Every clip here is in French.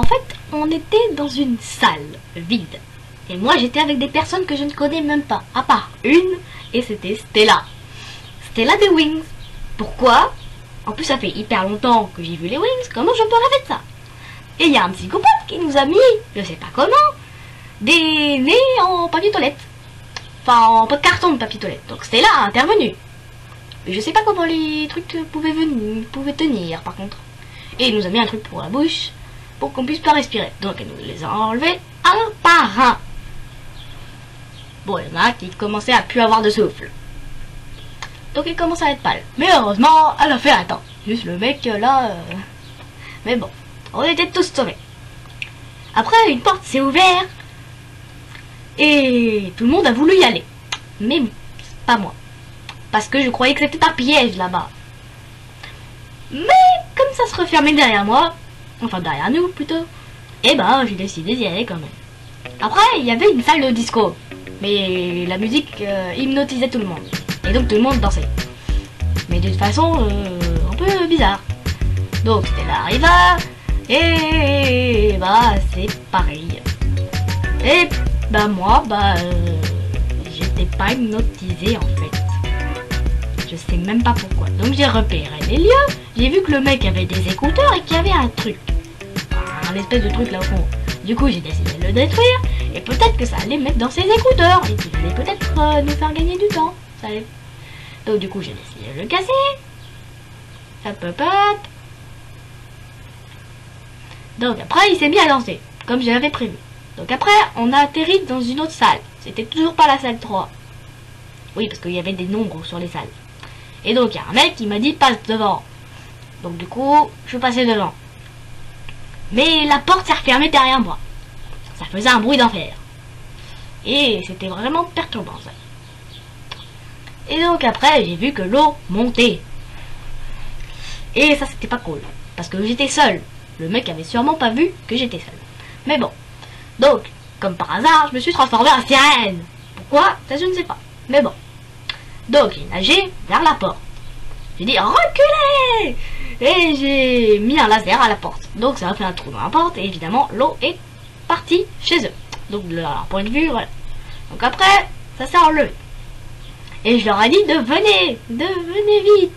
fait, on était dans une salle vide. Et moi, j'étais avec des personnes que je ne connais même pas, à part une, et c'était Stella. Stella des Wings. Pourquoi? En plus, ça fait hyper longtemps que j'ai vu les Wings, comment je peux rêver de ça? Et il y a un psychopathe qui nous a mis, je sais pas comment, des nez en papier toilette. Enfin, en carton de papier toilette. Donc Stella a intervenu. Mais je sais pas comment les trucs pouvaient tenir, par contre. Et il nous a mis un truc pour la bouche, pour qu'on puisse pas respirer. Donc elle nous les a enlevés un par un. Bon, il y en a qui commençaient à plus avoir de souffle. Donc il commençait à être pâle. Mais heureusement, elle a fait un temps. Juste le mec là... Mais bon, on était tous sauvés. Après, une porte s'est ouverte. Et tout le monde a voulu y aller. Mais pas moi. Parce que je croyais que c'était un piège là-bas. Mais comme ça se refermait derrière moi, enfin derrière nous plutôt, et ben j'ai décidé d'y aller quand même. Après il y avait une salle de disco, mais la musique hypnotisait tout le monde. Et donc tout le monde dansait. Mais d'une façon un peu bizarre. Donc Stella arriva, et bah c'est pareil. Et bah moi j'étais pas hypnotisée en fait. Je sais même pas pourquoi. Donc j'ai repéré les lieux. J'ai vu que le mec avait des écouteurs et qu'il y avait un truc. Un espèce de truc là au fond. Du coup j'ai décidé de le détruire. Et peut-être que ça allait mettre dans ses écouteurs. Et qu'il allait peut-être nous faire gagner du temps. Ça allait... Donc du coup j'ai décidé de le casser. Hop hop hop. Donc après il s'est mis à danser. Comme je l'avais prévu. Donc après on a atterri dans une autre salle. C'était toujours pas la salle 3. Oui parce qu'il y avait des nombres sur les salles. Et donc il y a un mec qui m'a dit passe devant. Donc du coup je suis passé devant. Mais la porte s'est refermée derrière moi. Ça faisait un bruit d'enfer. Et c'était vraiment perturbant ça. Et donc après j'ai vu que l'eau montait. Et ça c'était pas cool. Parce que j'étais seule. Le mec avait sûrement pas vu que j'étais seule. Mais bon. Donc comme par hasard je me suis transformée en sirène. Pourquoi? Ça je ne sais pas. Mais bon. Donc j'ai nagé vers la porte. J'ai dit reculez. Et j'ai mis un laser à la porte. Donc ça a fait un trou dans la porte. Et évidemment l'eau est partie chez eux. Donc de leur point de vue voilà. Donc après ça s'est enlevé. Et je leur ai dit devenez vite.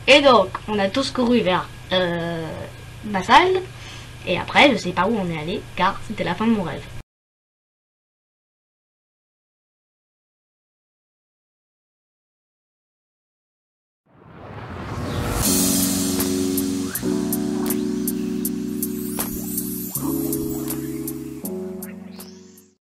Et donc on a tous couru vers ma salle. Et après je sais pas où on est allé car c'était la fin de mon rêve.